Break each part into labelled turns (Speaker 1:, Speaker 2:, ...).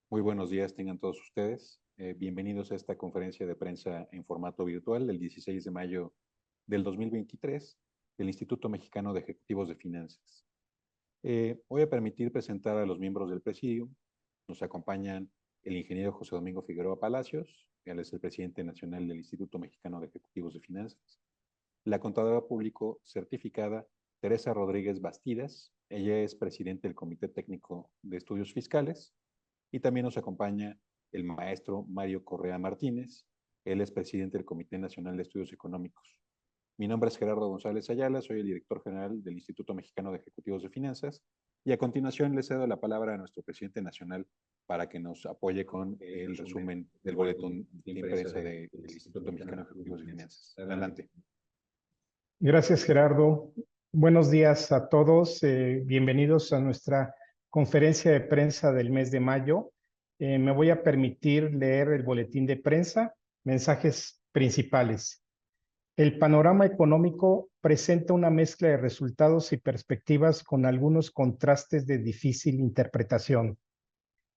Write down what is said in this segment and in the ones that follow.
Speaker 1: Muy buenos días, tengan todos ustedes. Bienvenidos a esta conferencia de prensa en formato virtual del 16 de mayo del 2023 del Instituto Mexicano de Ejecutivos de Finanzas. Voy a permitir presentar a los miembros del presidium. Nos acompañan el ingeniero José Domingo Figueroa Palacios, él es el presidente nacional del Instituto Mexicano de Ejecutivos de Finanzas. La contadora público certificada Teresa Rodríguez Bastidas, ella es presidente del Comité Técnico de Estudios Fiscales. Y también nos acompaña el maestro Mario Correa Martínez. Él es presidente del Comité Nacional de Estudios Económicos. Mi nombre es Gerardo González Ayala, soy el director general del Instituto Mexicano de Ejecutivos de Finanzas. Y a continuación le cedo la palabra a nuestro presidente nacional para que nos apoye con el resumen del boletín de imprensa del Instituto Mexicano de Ejecutivos de Finanzas. Adelante.
Speaker 2: Gracias, Gerardo. Buenos días a todos. Bienvenidos a nuestra conferencia de prensa del mes de mayo. Me voy a permitir leer el boletín de prensa, mensajes principales. El panorama económico presenta una mezcla de resultados y perspectivas con algunos contrastes de difícil interpretación.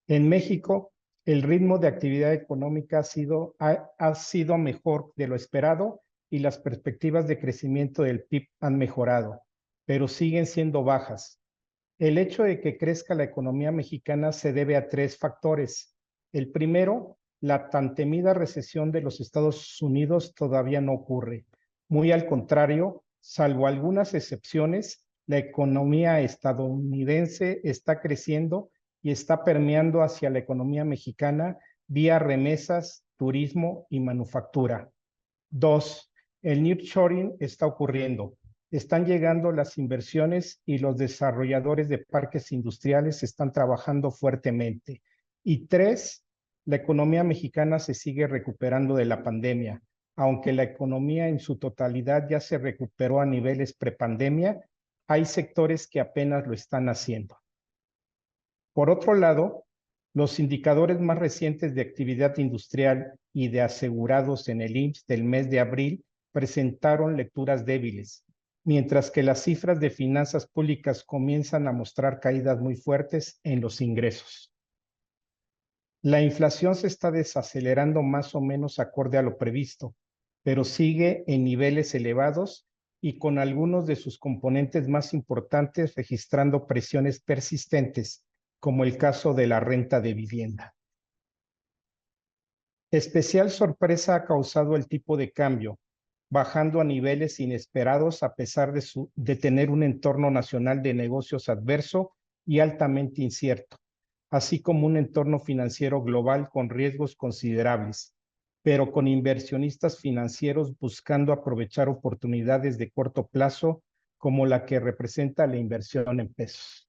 Speaker 2: En México, el ritmo de actividad económica ha sido mejor de lo esperado y las perspectivas de crecimiento del PIB han mejorado, pero siguen siendo bajas. El hecho de que crezca la economía mexicana se debe a tres factores. El primero, la tan temida recesión de los Estados Unidos todavía no ocurre. Muy al contrario, salvo algunas excepciones, la economía estadounidense está creciendo y está permeando hacia la economía mexicana vía remesas, turismo y manufactura. Dos, el nearshoring está ocurriendo. Están llegando las inversiones y los desarrolladores de parques industriales están trabajando fuertemente. Y tres, la economía mexicana se sigue recuperando de la pandemia. Aunque la economía en su totalidad ya se recuperó a niveles prepandemia, hay sectores que apenas lo están haciendo. Por otro lado, los indicadores más recientes de actividad industrial y de asegurados en el IMSS del mes de abril presentaron lecturas débiles, mientras que las cifras de finanzas públicas comienzan a mostrar caídas muy fuertes en los ingresos. La inflación se está desacelerando más o menos acorde a lo previsto, pero sigue en niveles elevados y con algunos de sus componentes más importantes registrando presiones persistentes, como el caso de la renta de vivienda. Especial sorpresa ha causado el tipo de cambio, bajando a niveles inesperados a pesar de tener un entorno nacional de negocios adverso y altamente incierto, así como un entorno financiero global con riesgos considerables, pero con inversionistas financieros buscando aprovechar oportunidades de corto plazo como la que representa la inversión en pesos.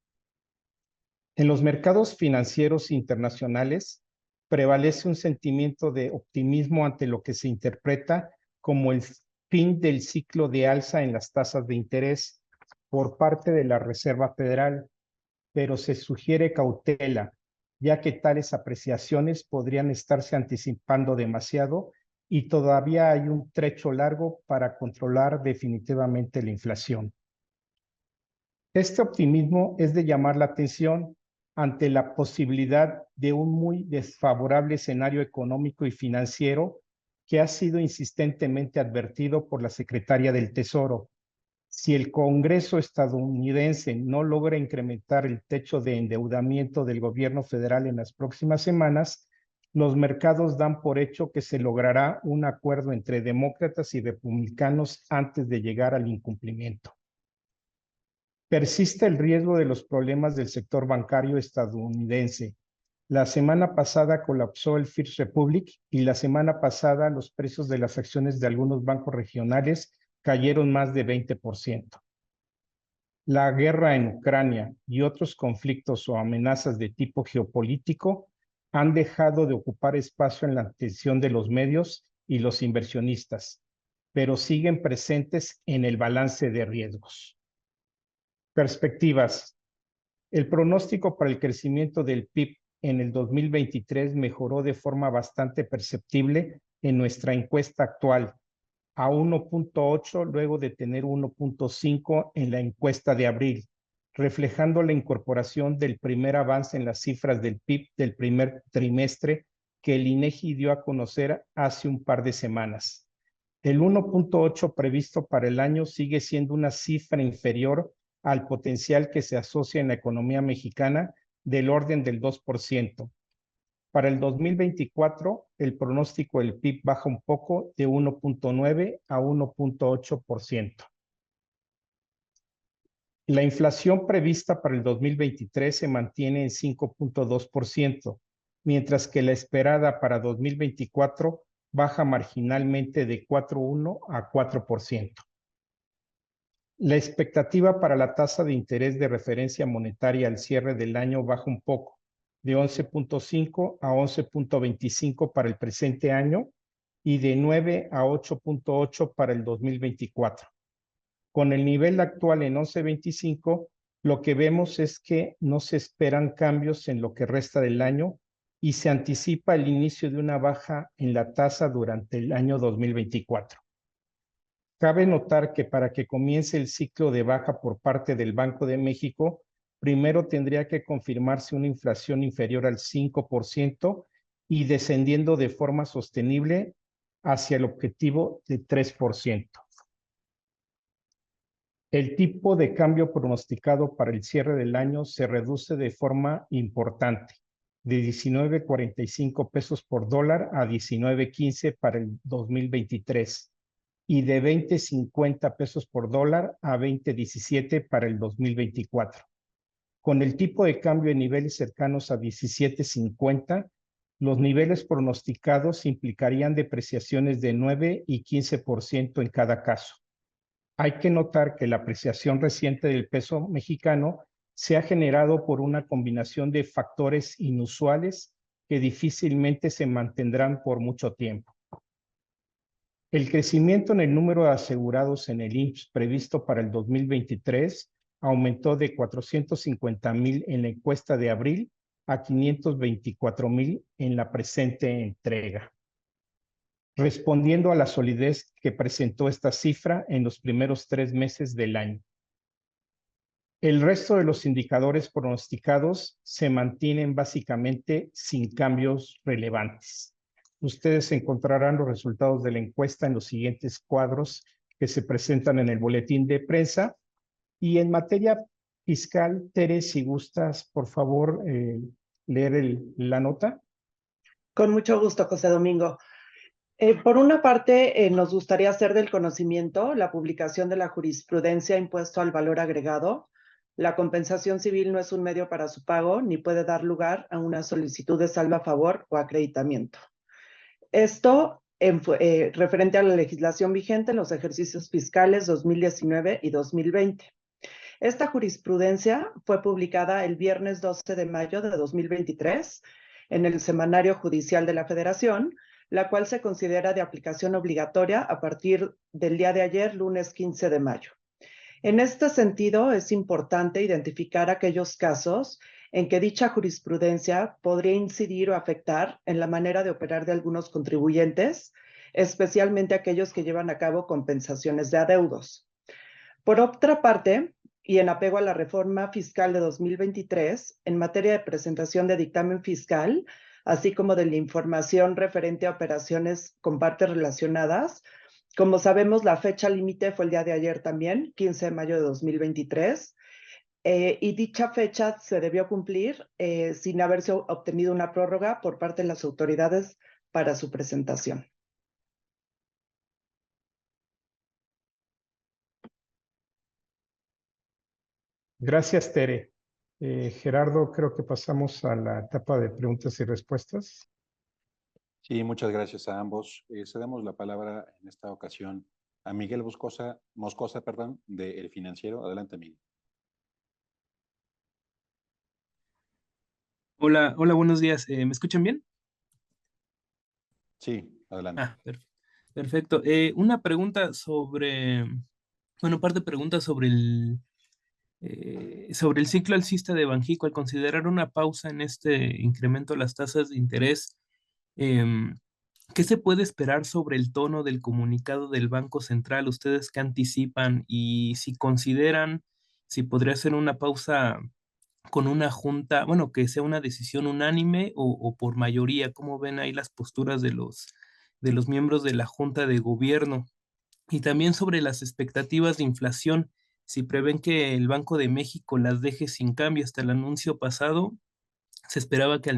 Speaker 2: En los mercados financieros internacionales prevalece un sentimiento de optimismo ante lo que se interpreta como el fin del ciclo de alza en las tasas de interés por parte de la Reserva Federal, pero se sugiere cautela, ya que tales apreciaciones podrían estarse anticipando demasiado y todavía hay un trecho largo para controlar definitivamente la inflación. Este optimismo es de llamar la atención ante la posibilidad de un muy desfavorable escenario económico y financiero que ha sido insistentemente advertido por la Secretaria del Tesoro. Si el Congreso estadounidense no logra incrementar el techo de endeudamiento del gobierno federal en las próximas semanas, los mercados dan por hecho que se logrará un acuerdo entre demócratas y republicanos antes de llegar al incumplimiento. Persiste el riesgo de los problemas del sector bancario estadounidense. La semana pasada colapsó el First Republic y la semana pasada los precios de las acciones de algunos bancos regionales cayeron más de 20%. La guerra en Ucrania y otros conflictos o amenazas de tipo geopolítico han dejado de ocupar espacio en la atención de los medios y los inversionistas, pero siguen presentes en el balance de riesgos. Perspectivas. El pronóstico para el crecimiento del PIB en el 2023 mejoró de forma bastante perceptible en nuestra encuesta actual, a 1.8 luego de tener 1.5 en la encuesta de abril, reflejando la incorporación del primer avance en las cifras del PIB del primer trimestre que el INEGI dio a conocer hace un par de semanas. El 1.8 previsto para el año sigue siendo una cifra inferior al potencial que se asocia en la economía mexicana del orden del 2%. Para el 2024, el pronóstico del PIB baja un poco de 1.9 a 1.8%. La inflación prevista para el 2023 se mantiene en 5.2%, mientras que la esperada para 2024 baja marginalmente de 4.1 a 4%. La expectativa para la tasa de interés de referencia monetaria al cierre del año baja un poco, de 11.5 a 11.25 para el presente año y de 9 a 8.8 para el 2024. Con el nivel actual en 11.25, lo que vemos es que no se esperan cambios en lo que resta del año y se anticipa el inicio de una baja en la tasa durante el año 2024. Cabe notar que para que comience el ciclo de baja por parte del Banco de México, primero tendría que confirmarse una inflación inferior al 5% y descendiendo de forma sostenible hacia el objetivo de 3%. El tipo de cambio pronosticado para el cierre del año se reduce de forma importante, de 19.45 pesos por dólar a 19.15 para el 2023 y de 20.50 pesos por dólar a 20.17 para el 2024. Con el tipo de cambio en niveles cercanos a 17.50, los niveles pronosticados implicarían depreciaciones de 9 y 15% en cada caso. Hay que notar que la apreciación reciente del peso mexicano se ha generado por una combinación de factores inusuales que difícilmente se mantendrán por mucho tiempo. El crecimiento en el número de asegurados en el IMSS previsto para el 2023 aumentó de 450,000 en la encuesta de abril a 524,000 en la presente entrega, respondiendo a la solidez que presentó esta cifra en los primeros 3 meses del año. El resto de los indicadores pronosticados se mantienen básicamente sin cambios relevantes. Ustedes encontrarán los resultados de la encuesta en los siguientes cuadros que se presentan en el boletín de prensa. Y en materia fiscal, Tere, si gustas, por favor, leer la nota.
Speaker 3: Con mucho gusto, José Domingo. Por una parte, nos gustaría hacer del conocimiento la publicación de la jurisprudencia impuesto al valor agregado. La compensación civil no es un medio para su pago ni puede dar lugar a una solicitud de salva a favor o acreditamiento. Esto referente a la legislación vigente en los ejercicios fiscales 2019 y 2020. Esta jurisprudencia fue publicada el viernes 12 de mayo de 2023 en el Semanario Judicial de la Federación, la cual se considera de aplicación obligatoria a partir del día de ayer, lunes 15 de mayo. En este sentido, es importante identificar aquellos casos en que dicha jurisprudencia podría incidir o afectar en la manera de operar de algunos contribuyentes, especialmente aquellos que llevan a cabo compensaciones de adeudos. Por otra parte, y en apego a la reforma fiscal de 2023, en materia de presentación de dictamen fiscal, así como de la información referente a operaciones con partes relacionadas, como sabemos, la fecha límite fue el día de ayer también, 15 de mayo de 2023, y dicha fecha se debió cumplir sin haberse obtenido una prórroga por parte de las autoridades para su presentación.
Speaker 2: Gracias, Tere. Gerardo, creo que pasamos a la etapa de preguntas y respuestas.
Speaker 1: Sí, muchas gracias a ambos. Cedemos la palabra en esta ocasión a Miguel Moscosa, de El Financiero. Adelante, Miguel.
Speaker 4: Hola, buenos días. ¿Me escuchan bien?
Speaker 1: Sí, adelante.
Speaker 4: Perfecto. Una pregunta parte pregunta sobre el ciclo alcista de Banxico. Al considerar una pausa en este incremento de las tasas de interés, em, ¿qué se puede esperar sobre el tono del comunicado del Banco Central? ¿Ustedes qué anticipan? Y si consideran si podría ser una pausa con una junta, bueno, que sea una decisión unánime o por mayoría. ¿Cómo ven ahí las posturas de los miembros de la Junta de Gobierno? Y también sobre las expectativas de inflación, si prevén que el Banco de México las deje sin cambio. Hasta el anuncio pasado, se esperaba que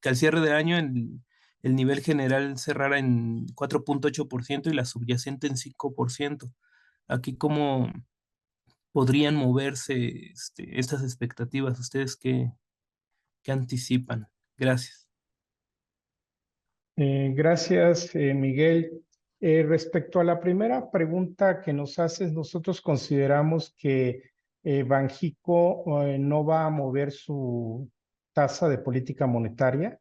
Speaker 4: que al cierre de año el nivel general cerrara en 4,8% y la subyacente en 5%. Aquí, ¿cómo podrían moverse estas expectativas? ¿Ustedes qué anticipan? Gracias.
Speaker 2: Gracias, Miguel. Respecto a la primera pregunta que nos haces, nosotros consideramos que Banxico no va a mover su tasa de política monetaria.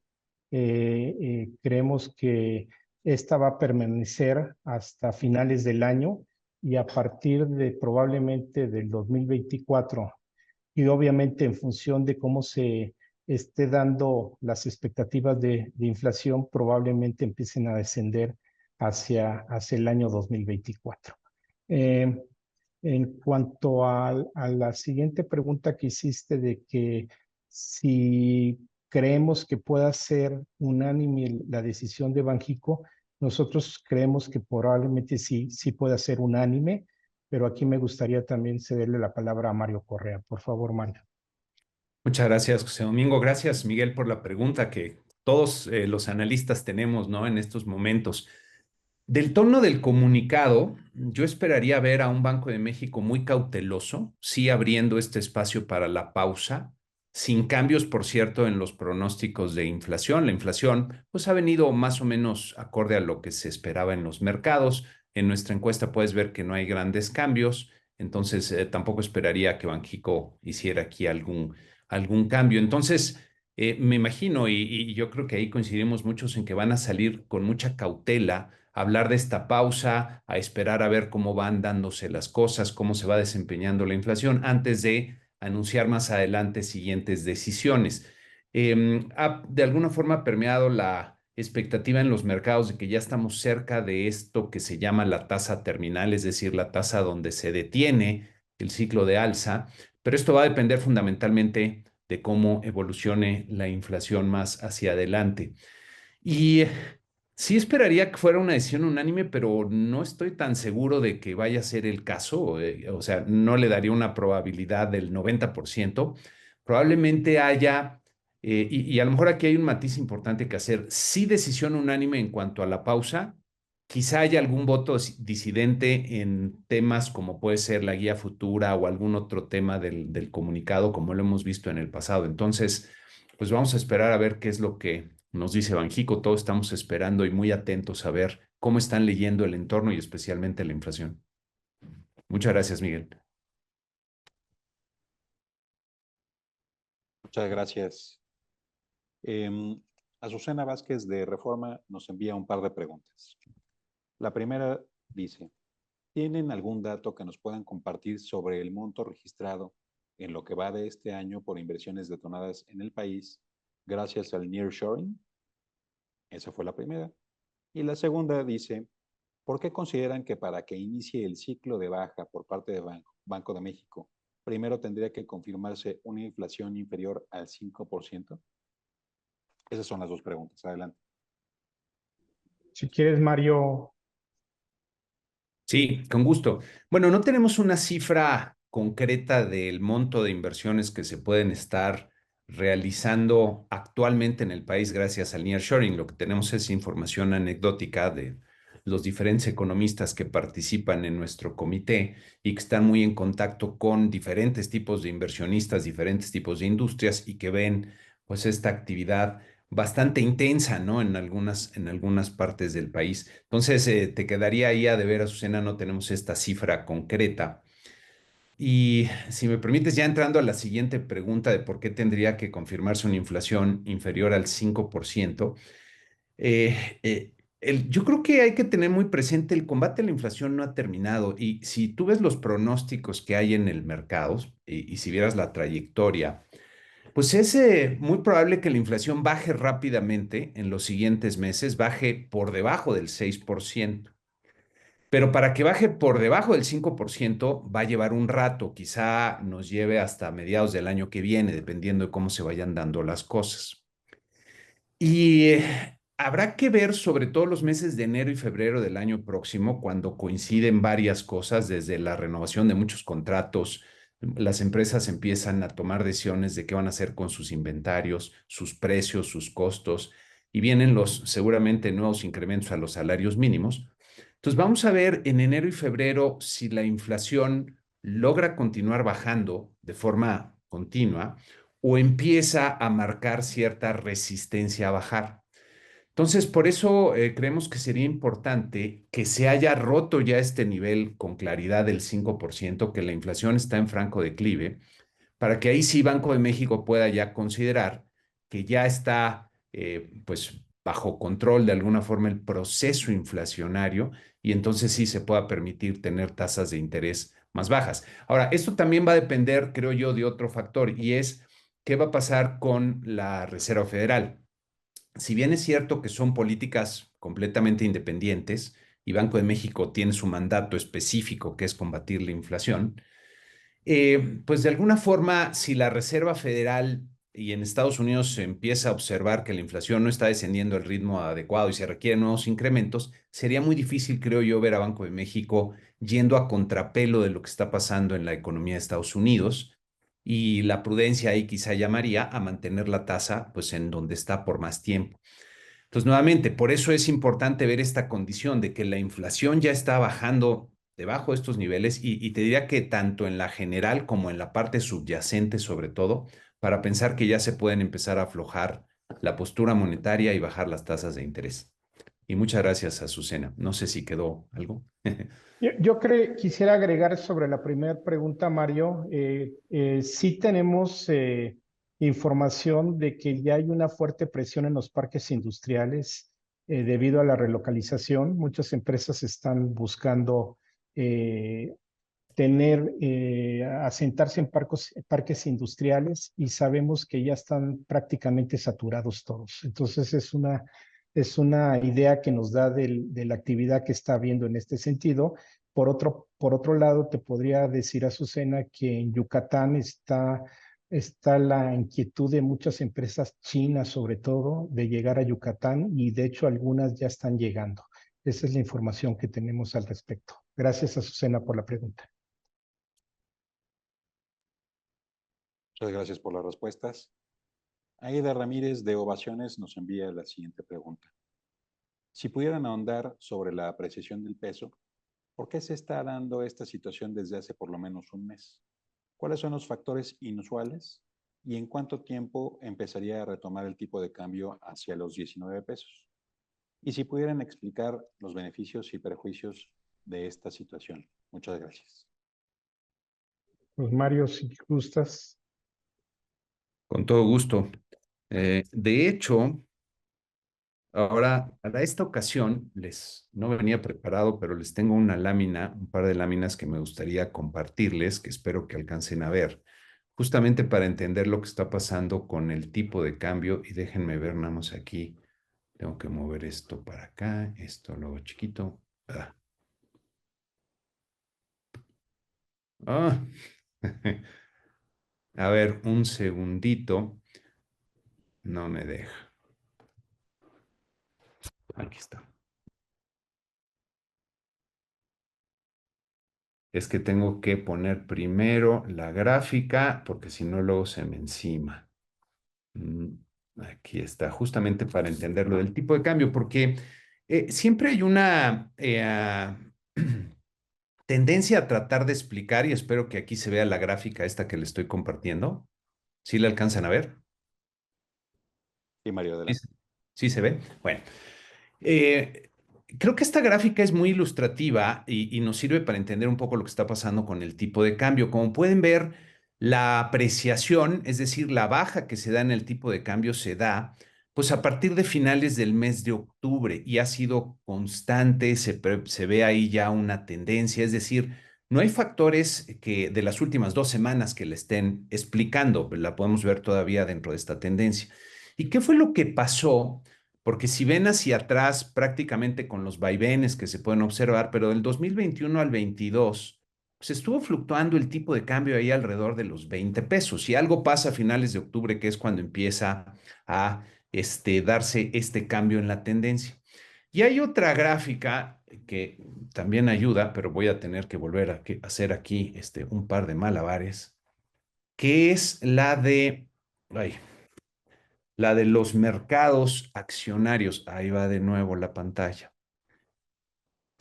Speaker 2: Creemos que esta va a permanecer hasta finales del año y a partir de probablemente del 2024 y obviamente en función de cómo se esté dando las expectativas de inflación, probablemente empiecen a descender hacia el año 2024. En cuanto a la siguiente pregunta que hiciste de que si creemos que pueda ser unánime la decisión de Banxico, nosotros creemos que probablemente sí pueda ser unánime, pero aquí me gustaría también cederle la palabra a Mario Correa. Por favor, Mario.
Speaker 5: Muchas gracias, José Domingo. Gracias, Miguel, por la pregunta que todos los analistas tenemos, ¿no? En estos momentos. Del tono del comunicado, yo esperaría ver a un Banco de México muy cauteloso, sí abriendo este espacio para la pausa, sin cambios, por cierto, en los pronósticos de inflación. La inflación, pues, ha venido más o menos acorde a lo que se esperaba en los mercados. En nuestra encuesta puedes ver que no hay grandes cambios, entonces tampoco esperaría que Banxico hiciera aquí algún cambio. Entonces, me imagino, y yo creo que ahí coincidimos muchos en que van a salir con mucha cautela hablar de esta pausa, a esperar a ver cómo van dándose las cosas, cómo se va desempeñando la inflación, antes de anunciar más adelante siguientes decisiones. Ha de alguna forma permeado la expectativa en los mercados de que ya estamos cerca de esto que se llama la tasa terminal, es decir, la tasa donde se detiene el ciclo de alza, pero esto va a depender fundamentalmente de cómo evolucione la inflación más hacia adelante. Y sí esperaría que fuera una decisión unánime, pero no estoy tan seguro de que vaya a ser el caso. O sea, no le daría una probabilidad del 90%. Probablemente haya, y a lo mejor aquí hay un matiz importante que hacer, sí decisión unánime en cuanto a la pausa. Quizá haya algún voto disidente en temas como puede ser la guía futura o algún otro tema del comunicado, como lo hemos visto en el pasado. Entonces, pues vamos a esperar a ver qué es lo que nos dice Banxico. Todos estamos esperando y muy atentos a ver cómo están leyendo el entorno y especialmente la inflación. Muchas gracias, Miguel.
Speaker 1: Muchas gracias. Azucena Vázquez de Reforma nos envía un par de preguntas. La primera dice, ¿tienen algún dato que nos puedan compartir sobre el monto registrado en lo que va de este año por inversiones detonadas en el país gracias al nearshoring? Esa fue la primera. Y la segunda dice, ¿por qué consideran que para que inicie el ciclo de baja por parte de Banco de México, primero tendría que confirmarse una inflación inferior al 5%? Esas son las dos preguntas. Adelante.
Speaker 2: Si quieres, Mario.
Speaker 5: Sí, con gusto. Bueno, no tenemos una cifra concreta del monto de inversiones que se pueden estar realizando actualmente en el país gracias al nearshoring. Lo que tenemos es información anecdótica de los diferentes economistas que participan en nuestro comité y que están muy en contacto con diferentes tipos de inversionistas, diferentes tipos de industrias y que ven pues esta actividad bastante intensa, ¿no? En algunas partes del país. Entonces, te quedaría ahí a deber, Azucena, no tenemos esta cifra concreta. Y si me permites, ya entrando a la siguiente pregunta de por qué tendría que confirmarse una inflación inferior al 5%, yo creo que hay que tener muy presente el combate a la inflación no ha terminado y si tú ves los pronósticos que hay en el mercado y si vieras la trayectoria, pues es muy probable que la inflación baje rápidamente en los siguientes meses, baje por debajo del 6%. Pero para que baje por debajo del 5% va a llevar un rato, quizá nos lleve hasta mediados del año que viene, dependiendo de cómo se vayan dando las cosas. Y habrá que ver sobre todo los meses de enero y febrero del año próximo, cuando coinciden varias cosas, desde la renovación de muchos contratos, las empresas empiezan a tomar decisiones de qué van a hacer con sus inventarios, sus precios, sus costos, y vienen los seguramente nuevos incrementos a los salarios mínimos. Entonces vamos a ver en enero y febrero si la inflación logra continuar bajando de forma continua o empieza a marcar cierta resistencia a bajar. Entonces, por eso creemos que sería importante que se haya roto ya este nivel con claridad del 5%, que la inflación está en franco declive, para que ahí sí Banco de México pueda ya considerar que ya está pues bajo control de alguna forma el proceso inflacionario y entonces sí se pueda permitir tener tasas de interés más bajas. Ahora, esto también va a depender, creo yo, de otro factor y es qué va a pasar con la Reserva Federal. Si bien es cierto que son políticas completamente independientes y Banco de México tiene su mandato específico que es combatir la inflación, pues de alguna forma, si la Reserva Federal y en Estados Unidos se empieza a observar que la inflación no está descendiendo al ritmo adecuado y se requieren nuevos incrementos, sería muy difícil, creo yo, ver a Banco de México yendo a contrapelo de lo que está pasando en la economía de Estados Unidos. Y la prudencia ahí quizá llamaría a mantener la tasa pues en donde está por más tiempo. Entonces, nuevamente, por eso es importante ver esta condición de que la inflación ya está bajando debajo de estos niveles y te diría que tanto en la general como en la parte subyacente, sobre todo, para pensar que ya se pueden empezar a aflojar la postura monetaria y bajar las tasas de interés. Y muchas gracias, Azucena. No sé si quedó algo.
Speaker 2: Quisiera agregar sobre la primera pregunta, Mario. Sí tenemos información de que ya hay una fuerte presión en los parques industriales debido a la relocalización. Muchas empresas están buscando asentarse en parques industriales y sabemos que ya están prácticamente saturados todos. Entonces es una idea que nos da de la actividad que está habiendo en este sentido. Por otro lado, te podría decir, Azucena, que en Yucatán está la inquietud de muchas empresas chinas, sobre todo, de llegar a Yucatán y de hecho algunas ya están llegando. Esa es la información que tenemos al respecto. Gracias, Azucena, por la pregunta.
Speaker 1: Muchas gracias por las respuestas. Aida Ramírez de Ovaciones nos envía la siguiente pregunta. Si pudieran ahondar sobre la apreciación del peso, ¿por qué se está dando esta situación desde hace por lo menos un mes? ¿Cuáles son los factores inusuales? ¿Y en cuánto tiempo empezaría a retomar el tipo de cambio hacia los 19 pesos? Y si pudieran explicar los beneficios y perjuicios de esta situación. Muchas gracias.
Speaker 2: Pues Mario, si gustas.
Speaker 5: Con todo gusto. De hecho, ahora, para esta ocasión, no venía preparado, pero les tengo una lámina, un par de láminas que me gustaría compartirles, que espero que alcancen a ver, justamente para entender lo que está pasando con el tipo de cambio. Y déjenme ver nada más aquí. Tengo que mover esto para acá, esto luego chiquito. Ah. A ver, un segundito. No me deja. Aquí está. Es que tengo que poner primero la gráfica porque si no luego se me encima. Aquí está, justamente para entender lo del tipo de cambio, porque siempre hay una tendencia a tratar de explicar, y espero que aquí se vea la gráfica esta que le estoy compartiendo. ¿Sí la alcanzan a ver?
Speaker 1: Sí, Mario, adelante.
Speaker 5: ¿Sí se ve? Bueno. Creo que esta gráfica es muy ilustrativa y nos sirve para entender un poco lo que está pasando con el tipo de cambio. Como pueden ver, la apreciación, es decir, la baja que se da en el tipo de cambio se da pues a partir de finales del mes de octubre y ha sido constante, se ve ahí ya una tendencia, es decir, no hay factores que de las últimas 2 semanas que le estén explicando, la podemos ver todavía dentro de esta tendencia. ¿Y qué fue lo que pasó? porque si ven hacia atrás, prácticamente con los vaivenes que se pueden observar, pero del 2021 al 22, pues estuvo fluctuando el tipo de cambio ahí alrededor de los 20 pesos. Y algo pasa a finales de octubre, que es cuando empieza a darse este cambio en la tendencia. Y hay otra gráfica que también ayuda, pero voy a tener que volver a hacer aquí un par de malabares, que es la de los mercados accionarios. Ahí va de nuevo la pantalla.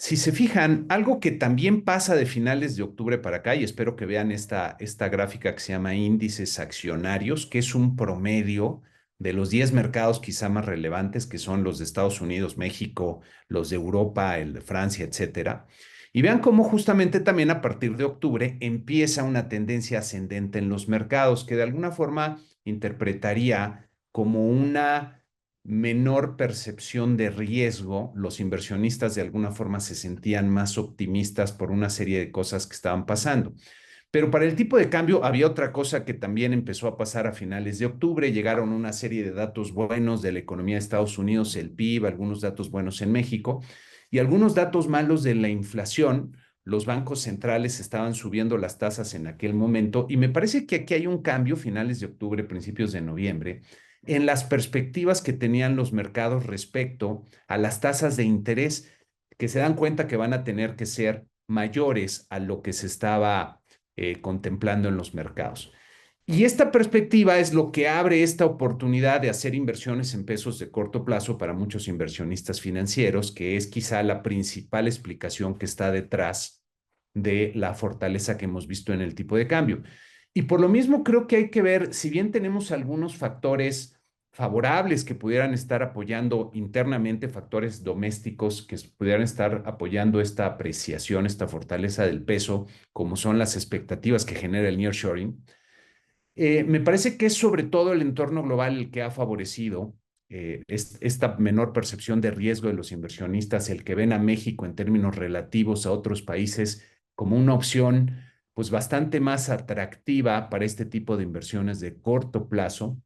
Speaker 5: Si se fijan, algo que también pasa de finales de octubre para acá, y espero que vean esta gráfica que se llama índices accionarios, que es un promedio de los 10 mercados quizá más relevantes, que son los de Estados Unidos, México, los de Europa, el de Francia, etcétera. Y vean cómo justamente también a partir de octubre empieza una tendencia ascendente en los mercados, que de alguna forma interpretaría como una menor percepción de riesgo. Los inversionistas de alguna forma se sentían más optimistas por una serie de cosas que estaban pasando. Pero para el tipo de cambio había otra cosa que también empezó a pasar a finales de octubre. Llegaron una serie de datos buenos de la economía de Estados Unidos, el PIB, algunos datos buenos en México y algunos datos malos de la inflación. Los bancos centrales estaban subiendo las tasas en aquel momento y me parece que aquí hay un cambio, finales de octubre, principios de noviembre, en las perspectivas que tenían los mercados respecto a las tasas de interés, que se dan cuenta que van a tener que ser mayores a lo que se estaba contemplando en los mercados. Y esta perspectiva es lo que abre esta oportunidad de hacer inversiones en pesos de corto plazo para muchos inversionistas financieros, que es quizá la principal explicación que está detrás de la fortaleza que hemos visto en el tipo de cambio. Y por lo mismo creo que hay que ver, si bien tenemos algunos factores favorables que pudieran estar apoyando internamente, factores domésticos que pudieran estar apoyando esta apreciación, esta fortaleza del peso, como son las expectativas que genera el nearshoring, me parece que es sobre todo el entorno global el que ha favorecido esta menor percepción de riesgo de los inversionistas, el que ven a México en términos relativos a otros países como una opción pues bastante más atractiva para este tipo de inversiones de corto plazo,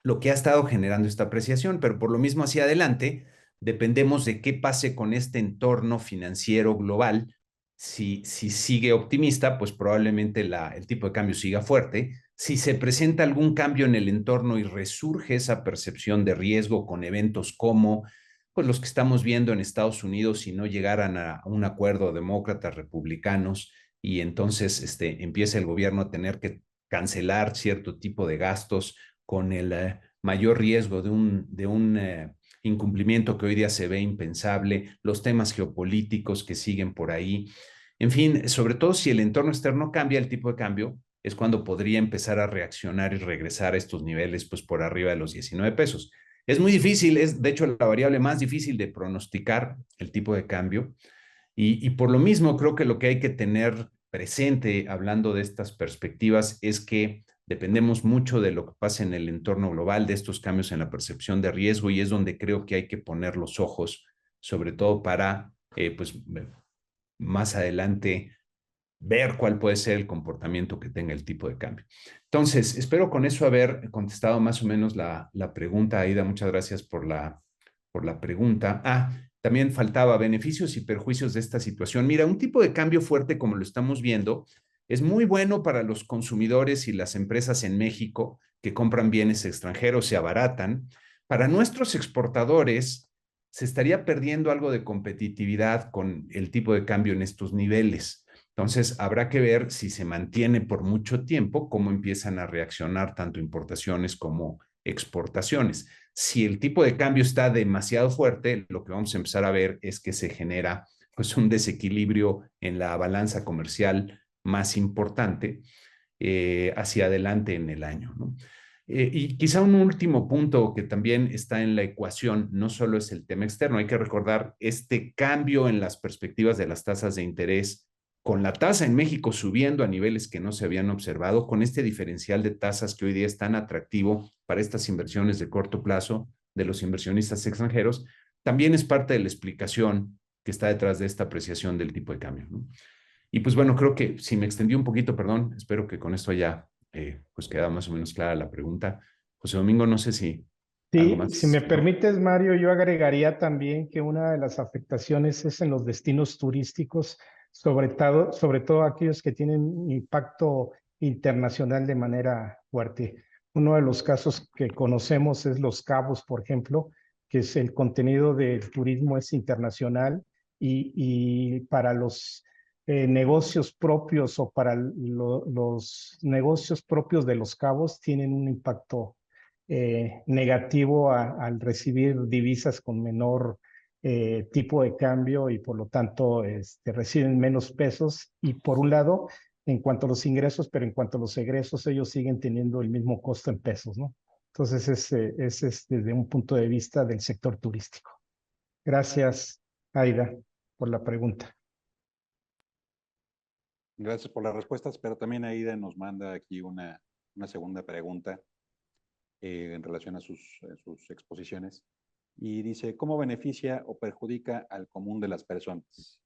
Speaker 5: lo que ha estado generando esta apreciación, pero por lo mismo hacia adelante dependemos de qué pase con este entorno financiero global. Si sigue optimista, pues probablemente el tipo de cambio siga fuerte. Si se presenta algún cambio en el entorno y resurge esa percepción de riesgo con eventos como pues los que estamos viendo en Estados Unidos, si no llegaran a un acuerdo demócratas, republicanos, y entonces empieza el gobierno a tener que cancelar cierto tipo de gastos con el mayor riesgo de un incumplimiento que hoy día se ve impensable, los temas geopolíticos que siguen por ahí. En fin, sobre todo si el entorno externo cambia, el tipo de cambio es cuando podría empezar a reaccionar y regresar a estos niveles pues por arriba de los 19 pesos. Es muy difícil, es de hecho la variable más difícil de pronosticar el tipo de cambio y por lo mismo creo que lo que hay que tener presente hablando de estas perspectivas es que dependemos mucho de lo que pasa en el entorno global, de estos cambios en la percepción de riesgo y es donde creo que hay que poner los ojos, sobre todo para pues más adelante ver cuál puede ser el comportamiento que tenga el tipo de cambio. Entonces, espero con eso haber contestado más o menos la pregunta, Aida. Muchas gracias por la pregunta. También faltaba beneficios y perjuicios de esta situación. Mira, un tipo de cambio fuerte como lo estamos viendo es muy bueno para los consumidores y las empresas en México que compran bienes extranjeros, se abaratan. Para nuestros exportadores se estaría perdiendo algo de competitividad con el tipo de cambio en estos niveles. Entonces, habrá que ver si se mantiene por mucho tiempo, cómo empiezan a reaccionar tanto importaciones como exportaciones. Si el tipo de cambio está demasiado fuerte, lo que vamos a empezar a ver es que se genera pues un desequilibrio en la balanza comercial más importante hacia adelante en el año, ¿no? Y quizá un último punto que también está en la ecuación, no solo es el tema externo, hay que recordar este cambio en las perspectivas de las tasas de interés, con la tasa en México subiendo a niveles que no se habían observado, con este diferencial de tasas que hoy día es tan atractivo para estas inversiones de corto plazo de los inversionistas extranjeros, también es parte de la explicación que está detrás de esta apreciación del tipo de cambio, ¿no? Y pues bueno, creo que si me extendí un poquito, perdón, espero que con esto haya pues quedado más o menos clara la pregunta. José Domingo, no sé si algo
Speaker 2: Sí,
Speaker 5: más.
Speaker 2: si me
Speaker 5: ¿No?
Speaker 2: permites, Mario, yo agregaría también que una de las afectaciones es en los destinos turísticos, sobre todo aquellos que tienen impacto internacional de manera fuerte. Uno de los casos que conocemos es Los Cabos, por ejemplo, que es el contenido del turismo es internacional y para los negocios propios o para los negocios propios de Los Cabos tienen un impacto negativo al recibir divisas con menor tipo de cambio y por lo tanto reciben menos pesos. Y por un lado, en cuanto a los ingresos, pero en cuanto a los egresos, ellos siguen teniendo el mismo costo en pesos, ¿no? Entonces, ese es desde un punto de vista del sector turístico. Gracias, Aida, por la pregunta.
Speaker 1: Gracias por las respuestas, pero también Aida nos manda aquí una segunda pregunta en relación a sus exposiciones. Y dice, ¿cómo beneficia o perjudica al común de las personas?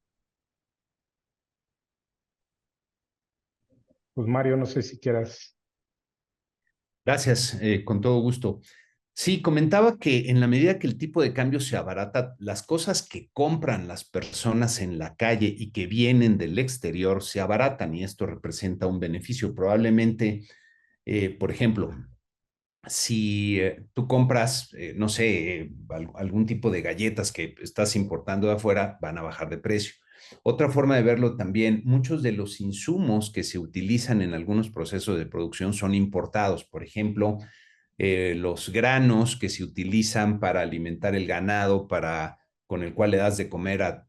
Speaker 2: Pues Mario, no sé si quieras.
Speaker 5: Gracias, con todo gusto. Sí, comentaba que en la medida que el tipo de cambio se abarata, las cosas que compran las personas en la calle y que vienen del exterior se abaratan y esto representa un beneficio. Probablemente, por ejemplo, si tú compras, no sé, algún tipo de galletas que estás importando de afuera, van a bajar de precio. Otra forma de verlo también, muchos de los insumos que se utilizan en algunos procesos de producción son importados. Por ejemplo, los granos que se utilizan para alimentar el ganado, con el cual le das de comer a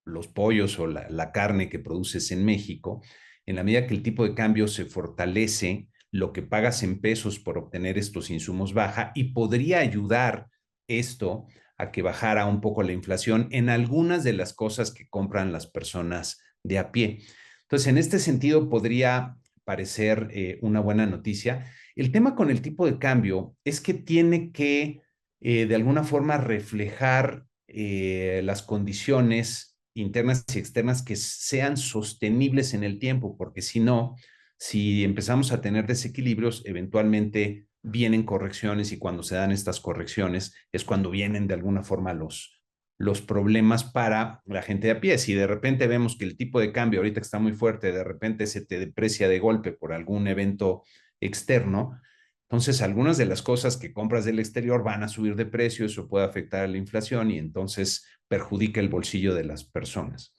Speaker 5: los pollos o la carne que produces en México, en la medida que el tipo de cambio se fortalece, lo que pagas en pesos por obtener estos insumos baja y podría ayudar esto a que bajara un poco la inflación en algunas de las cosas que compran las personas de a pie. Entonces, en este sentido, podría parecer una buena noticia. El tema con el tipo de cambio es que tiene que, de alguna forma, reflejar las condiciones internas y externas que sean sostenibles en el tiempo, porque si no, si empezamos a tener desequilibrios, eventualmente vienen correcciones y cuando se dan estas correcciones es cuando vienen de alguna forma los problemas para la gente de a pie. Si de repente vemos que el tipo de cambio ahorita está muy fuerte, de repente se te deprecia de golpe por algún evento externo, entonces algunas de las cosas que compras del exterior van a subir de precio, eso puede afectar a la inflación y entonces perjudica el bolsillo de las personas.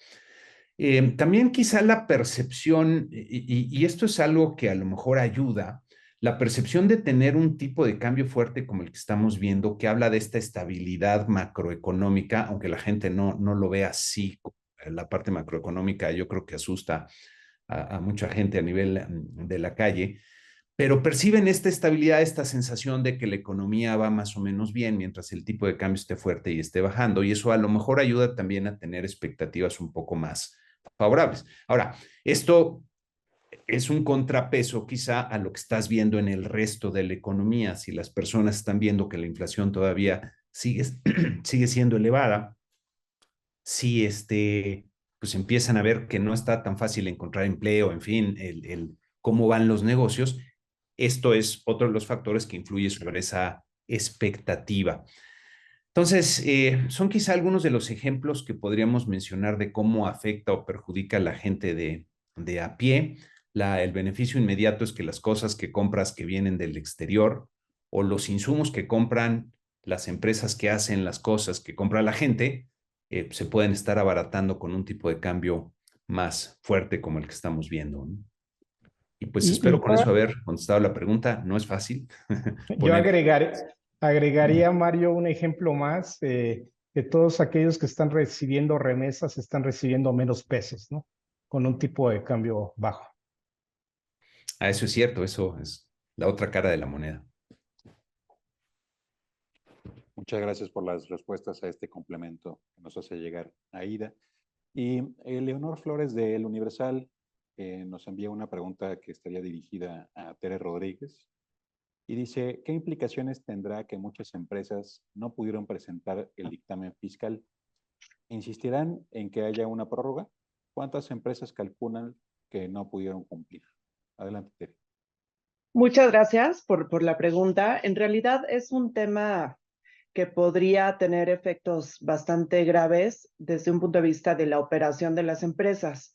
Speaker 5: También quizá la percepción, y esto es algo que a lo mejor ayuda, la percepción de tener un tipo de cambio fuerte como el que estamos viendo, que habla de esta estabilidad macroeconómica, aunque la gente no lo ve así, la parte macroeconómica yo creo que asusta a mucha gente a nivel de la calle, pero perciben esta estabilidad, esta sensación de que la economía va más o menos bien mientras el tipo de cambio esté fuerte y esté bajando, y eso a lo mejor ayuda también a tener expectativas un poco más favorables. Ahora, esto es un contrapeso quizá a lo que estás viendo en el resto de la economía. Si las personas están viendo que la inflación todavía sigue siendo elevada, si pues empiezan a ver que no está tan fácil encontrar empleo, en fin, cómo van los negocios, esto es otro de los factores que influye sobre esa expectativa. Entonces, son quizá algunos de los ejemplos que podríamos mencionar de cómo afecta o perjudica a la gente de a pie. El beneficio inmediato es que las cosas que compras que vienen del exterior o los insumos que compran las empresas que hacen las cosas que compra la gente, se pueden estar abaratando con un tipo de cambio más fuerte como el que estamos viendo, ¿no? Y pues espero
Speaker 2: Y
Speaker 5: con eso haber contestado la pregunta. No es fácil
Speaker 2: yo
Speaker 5: poner.
Speaker 2: agregaría, Mario, un ejemplo más, que todos aquellos que están recibiendo remesas están recibiendo menos pesos, ¿no? Con un tipo de cambio bajo.
Speaker 5: Eso es cierto, eso es la otra cara de la moneda.
Speaker 1: Muchas gracias por las respuestas a este complemento que nos hace llegar Aida. Y Leonor Flores de El Universal nos envía una pregunta que estaría dirigida a Tere Rodríguez y dice, ¿qué implicaciones tendrá que muchas empresas no pudieron presentar el dictamen fiscal? ¿Insistirán en que haya una prórroga? ¿Cuántas empresas calculan que no pudieron cumplir? Adelante, Tere.
Speaker 3: Muchas gracias por la pregunta. En realidad es un tema que podría tener efectos bastante graves desde un punto de vista de la operación de las empresas.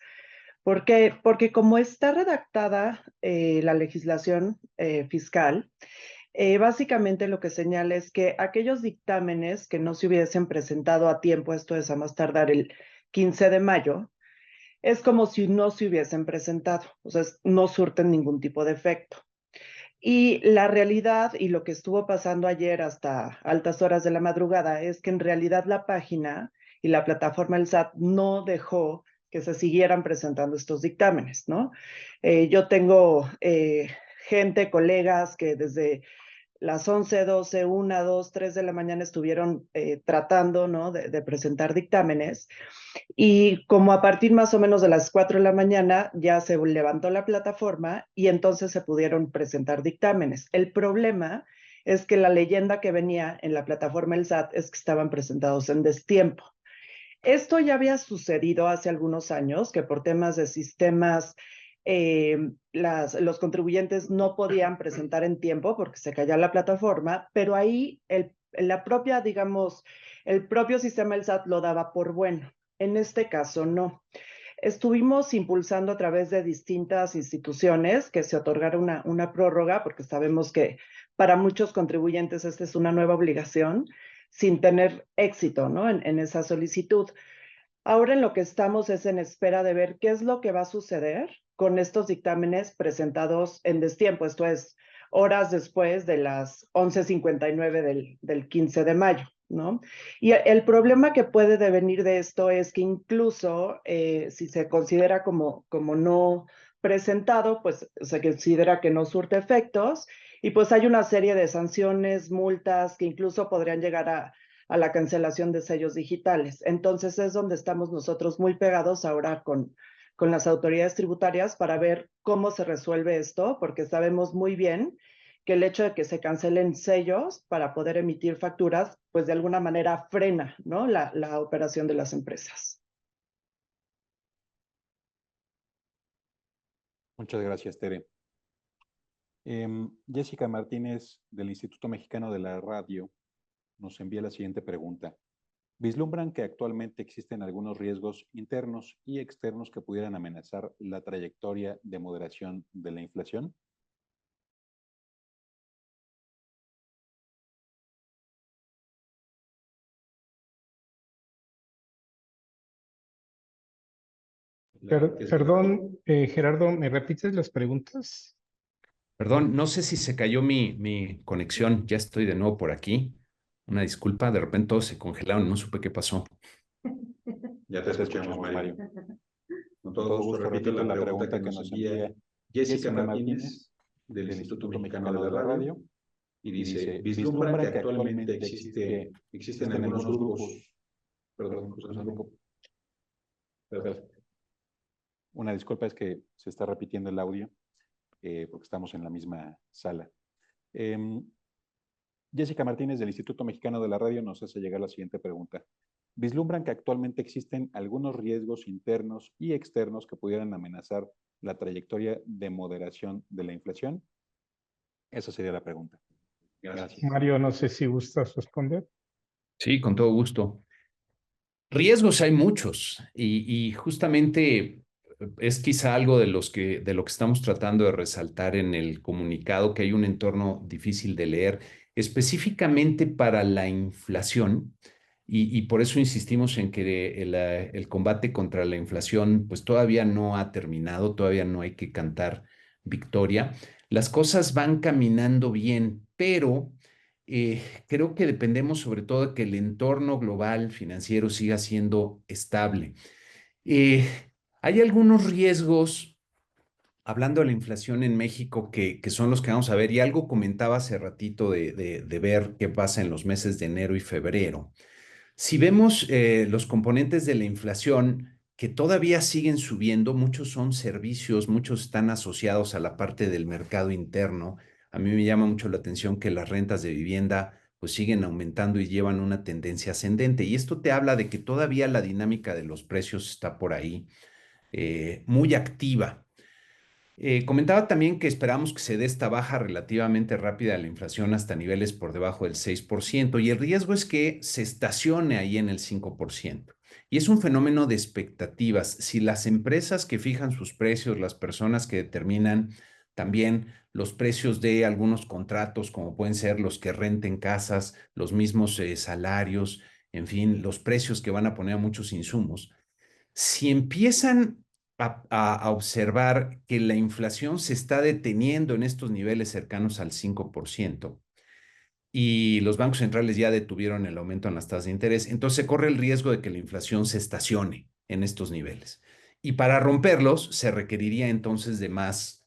Speaker 3: ¿Por qué? Porque como está redactada la legislación fiscal, básicamente lo que señala es que aquellos dictámenes que no se hubiesen presentado a tiempo, esto es a más tardar el 15 de mayo, es como si no se hubiesen presentado, o sea, no surten ningún tipo de efecto. Y la realidad y lo que estuvo pasando ayer hasta altas horas de la madrugada es que en realidad la página y la plataforma del SAT no dejó que se siguieran presentando estos dictámenes, ¿no? Yo tengo gente, colegas que desde las 11, 12, 1, 2, 3 de la mañana estuvieron tratando, ¿no? de presentar dictámenes. Y como a partir más o menos de las 4 de la mañana ya se levantó la plataforma y entonces se pudieron presentar dictámenes. El problema es que la leyenda que venía en la plataforma del SAT es que estaban presentados en destiempo. Esto ya había sucedido hace algunos años, que por temas de sistemas los contribuyentes no podían presentar en tiempo porque se caía la plataforma, pero ahí la propia, digamos, el propio sistema del SAT lo daba por bueno. En este caso, no. Estuvimos impulsando a través de distintas instituciones que se otorgara una prórroga, porque sabemos que para muchos contribuyentes esta es una nueva obligación, sin tener éxito, ¿no? en esa solicitud. Ahora en lo que estamos es en espera de ver qué es lo que va a suceder con estos dictámenes presentados en destiempo, esto es, horas después de las 11:59 del 15 de mayo, ¿no? Y el problema que puede devenir de esto es que incluso si se considera como no presentado, pues se considera que no surte efectos y pues hay una serie de sanciones, multas que incluso podrían llegar a la cancelación de sellos digitales. Entonces es donde estamos nosotros muy pegados ahora con las autoridades tributarias para ver cómo se resuelve esto, porque sabemos muy bien que el hecho de que se cancelen sellos para poder emitir facturas, pues de alguna manera frena, ¿no? la operación de las empresas.
Speaker 1: Muchas gracias, Tere. Jessica Martínez, del Instituto Mexicano de la Radio, nos envía la siguiente pregunta. ¿Vislumbran que actualmente existen algunos riesgos internos y externos que pudieran amenazar la trayectoria de moderación de la inflación?
Speaker 2: Perdón, Gerardo, ¿me repites las preguntas?
Speaker 5: Perdón, no sé si se cayó mi conexión. Ya estoy de nuevo por aquí. Una disculpa, de repente todos se congelaron, no supe qué pasó.
Speaker 1: Ya te escuchamos, Mario. Con todo gusto, repito la pregunta que nos envía Jessica Martínez, del Instituto Mexicano de la Radio, y dice, ¿vislumbran que actualmente existen algunos grupos, perdón, una disculpa, es que se está repitiendo el audio, porque estamos en la misma sala. Jessica Martínez, del Instituto Mexicano de la Radio, nos hace llegar la siguiente pregunta. ¿Vislumbran que actualmente existen algunos riesgos internos y externos que pudieran amenazar la trayectoria de moderación de la inflación? Esa sería la pregunta. Gracias.
Speaker 2: Mario, no sé si gustas responder.
Speaker 5: Sí, con todo gusto. Riesgos hay muchos y justamente es quizá algo de lo que estamos tratando de resaltar en el comunicado, que hay un entorno difícil de leer, específicamente para la inflación, y por eso insistimos en que el combate contra la inflación pues todavía no ha terminado, todavía no hay que cantar victoria. Las cosas van caminando bien, pero creo que dependemos sobre todo de que el entorno global financiero siga siendo estable. Eh, Hay algunos riesgos, hablando de la inflación en México, que son los que vamos a ver, y algo comentaba hace ratito de ver qué pasa en los meses de enero y febrero. Si vemos los componentes de la inflación que todavía siguen subiendo, muchos son servicios, muchos están asociados a la parte del mercado interno. A mí me llama mucho la atención que las rentas de vivienda pues siguen aumentando y llevan una tendencia ascendente. Y esto te habla de que todavía la dinámica de los precios está por ahí muy activa. Comentaba también que esperamos que se dé esta baja relativamente rápida de la inflación hasta niveles por debajo del 6%, y el riesgo es que se estacione ahí en el 5%. Y es un fenómeno de expectativas. Si las empresas que fijan sus precios, las personas que determinan también los precios de algunos contratos, como pueden ser los que renten casas, los mismos salarios, en fin, los precios que van a poner a muchos insumos, si empiezan a observar que la inflación se está deteniendo en estos niveles cercanos al 5%, y los bancos centrales ya detuvieron el aumento en las tasas de interés, entonces se corre el riesgo de que la inflación se estacione en estos niveles. Y para romperlos se requeriría entonces de más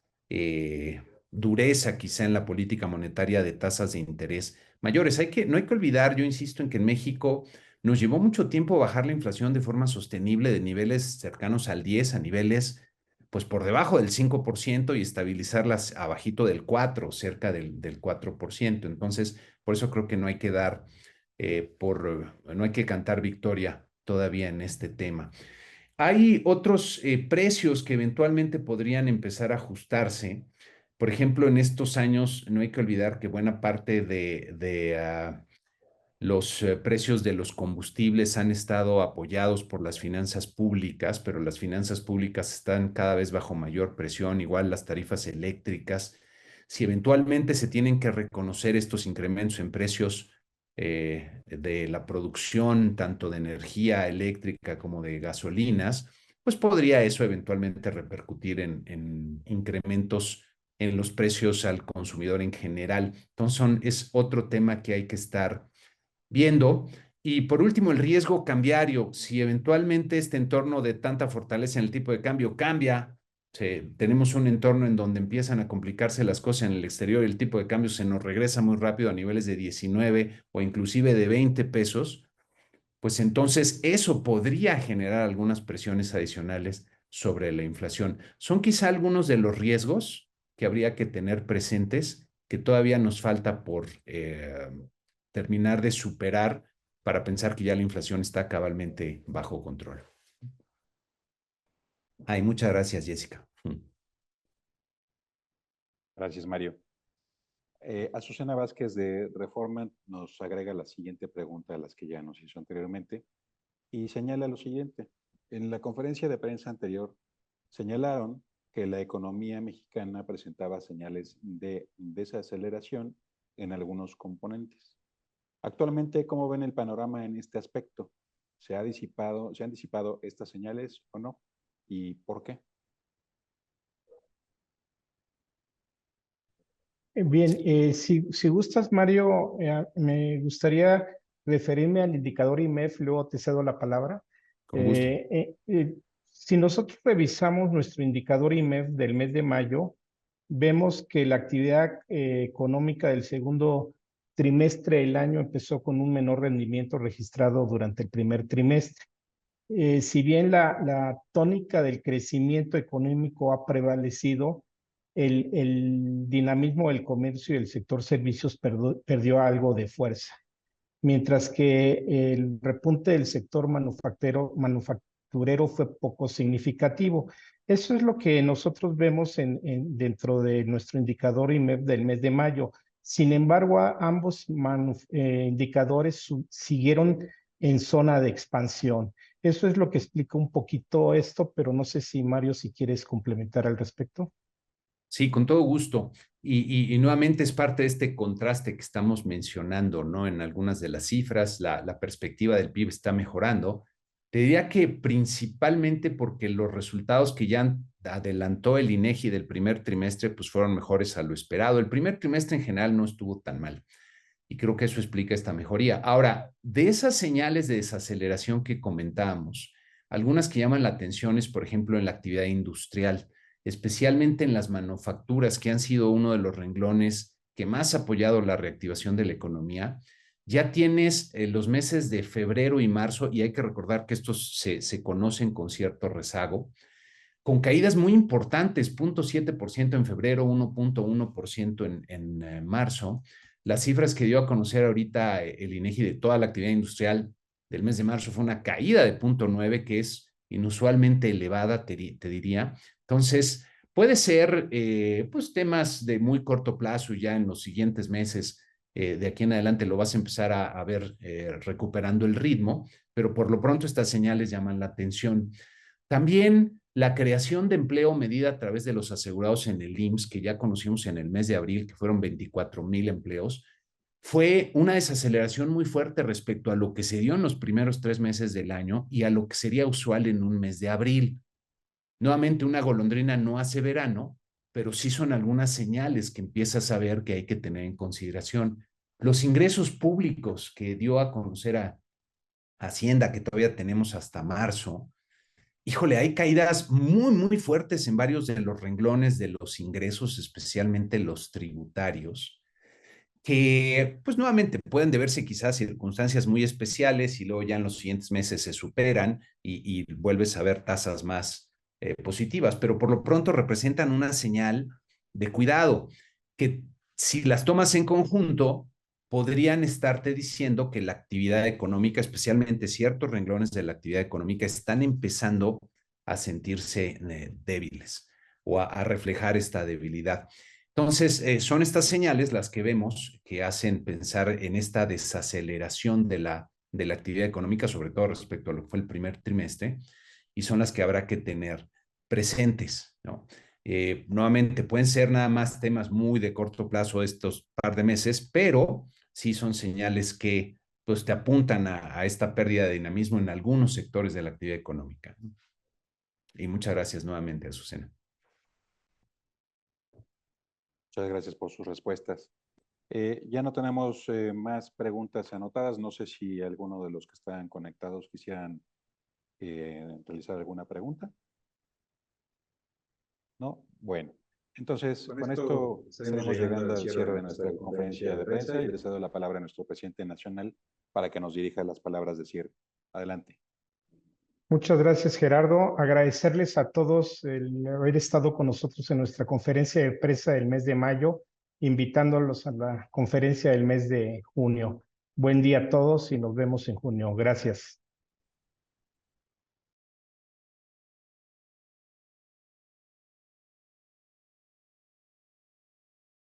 Speaker 5: dureza quizá en la política monetaria de tasas de interés mayores. No hay que olvidar, yo insisto en que en México nos llevó mucho tiempo bajar la inflación de forma sostenible de niveles cercanos al 10 a niveles pues por debajo del 5% y estabilizarlas abajito del 4, cerca del 4%. Entonces, por eso creo que no hay que no hay que cantar victoria todavía en este tema. Hay otros precios que eventualmente podrían empezar a ajustarse. Por ejemplo, en estos años no hay que olvidar que buena parte de los precios de los combustibles han estado apoyados por las finanzas públicas, pero las finanzas públicas están cada vez bajo mayor presión, igual las tarifas eléctricas. Si eventualmente se tienen que reconocer estos incrementos en precios de la producción, tanto de energía eléctrica como de gasolinas, pues podría eso eventualmente repercutir en incrementos en los precios al consumidor en general. Entonces, es otro tema que hay que estar viendo. Y por último, el riesgo cambiario. Si eventualmente este entorno de tanta fortaleza en el tipo de cambio cambia, tenemos un entorno en donde empiezan a complicarse las cosas en el exterior y el tipo de cambio se nos regresa muy rápido a niveles de 19 o inclusive de 20 pesos, pues entonces eso podría generar algunas presiones adicionales sobre la inflación. Son quizá algunos de los riesgos que habría que tener presentes, que todavía nos falta por terminar de superar para pensar que ya la inflación está cabalmente bajo control. Ay, muchas gracias, Jessica.
Speaker 1: Gracias, Mario. Azucena Vázquez de Reforma nos agrega la siguiente pregunta a las que ya nos hizo anteriormente y señala lo siguiente. En la conferencia de prensa anterior señalaron que la economía mexicana presentaba señales de desaceleración en algunos componentes. Actualmente, ¿cómo ven el panorama en este aspecto? ¿Se han disipado estas señales o no? ¿Y por qué?
Speaker 2: Bien, si gustas, Mario, me gustaría referirme al indicador IMEF, luego te cedo la palabra.
Speaker 5: Con gusto.
Speaker 2: Si nosotros revisamos nuestro indicador IMEF del mes de mayo, vemos que la actividad económica del segundo trimestre del año empezó con un menor rendimiento registrado durante el primer trimestre. Si bien la tónica del crecimiento económico ha prevalecido, el dinamismo del comercio y el sector servicios perdió algo de fuerza, mientras que el repunte del sector manufacturero fue poco significativo. Eso es lo que nosotros vemos dentro de nuestro indicador IMEF del mes de mayo. Sin embargo, ambos indicadores siguieron en zona de expansión. Eso es lo que explica un poquito esto, pero no sé si Mario, si quieres complementar al respecto.
Speaker 5: Sí, con todo gusto. Y nuevamente es parte de este contraste que estamos mencionando, ¿no? En algunas de las cifras, la perspectiva del PIB está mejorando. Te diría que principalmente porque los resultados que ya adelantó el INEGI del primer trimestre, pues fueron mejores a lo esperado. El primer trimestre en general no estuvo tan mal. Y creo que eso explica esta mejoría. Ahora, de esas señales de desaceleración que comentábamos, algunas que llaman la atención es, por ejemplo, en la actividad industrial, especialmente en las manufacturas, que han sido uno de los renglones que más ha apoyado la reactivación de la economía. Ya tienes los meses de febrero y marzo, y hay que recordar que estos se conocen con cierto rezago, con caídas muy importantes, 0.7% en febrero, 1.1% en marzo. Las cifras que dio a conocer ahorita el INEGI de toda la actividad industrial del mes de marzo fue una caída de 0.9, que es inusualmente elevada, te diría. Entonces, Puede ser pues temas de muy corto plazo, ya en los siguientes meses, de aquí en adelante lo vas a empezar a ver recuperando el ritmo, pero por lo pronto estas señales llaman la atención. También la creación de empleo medida a través de los asegurados en el IMSS, que ya conocimos en el mes de abril, que fueron 24,000 empleos, fue una desaceleración muy fuerte respecto a lo que se dio en los primeros 3 meses del año y a lo que sería usual en un mes de abril. Nuevamente, una golondrina no hace verano, pero sí son algunas señales que empiezas a ver que hay que tener en consideración. Los ingresos públicos que dio a conocer a Hacienda, que todavía tenemos hasta marzo, híjole, hay caídas muy, muy fuertes en varios de los renglones de los ingresos, especialmente los tributarios, que pues nuevamente pueden deberse quizás a circunstancias muy especiales y luego ya en los siguientes meses se superan y vuelves a ver tasas más positivas, pero por lo pronto representan una señal de cuidado, que si las tomas en conjunto, podrían estarte diciendo que la actividad económica, especialmente ciertos renglones de la actividad económica, están empezando a sentirse débiles o a reflejar esta debilidad. Entonces, son estas señales las que vemos que hacen pensar en esta desaceleración de la actividad económica, sobre todo respecto a lo que fue el primer trimestre, y son las que habrá que tener presentes, ¿no? Nuevamente, pueden ser nada más temas muy de corto plazo estos par de meses, pero sí son señales que pues, te apuntan a esta pérdida de dinamismo en algunos sectores de la actividad económica. Y muchas gracias nuevamente, Azucena.
Speaker 1: Muchas gracias por sus respuestas. Ya no tenemos más preguntas anotadas. No sé si alguno de los que están conectados quisieran realizar alguna pregunta. ¿No? Bueno, entonces con esto estaremos llegando al cierre de nuestra conferencia de prensa y le cedo la palabra a nuestro presidente nacional para que nos dirija las palabras de cierre. Adelante.
Speaker 2: Muchas gracias, Gerardo. Agradecerles a todos el haber estado con nosotros en nuestra conferencia de prensa del mes de mayo, invitándolos a la conferencia del mes de junio. Buen día a todos y nos vemos en junio. Gracias.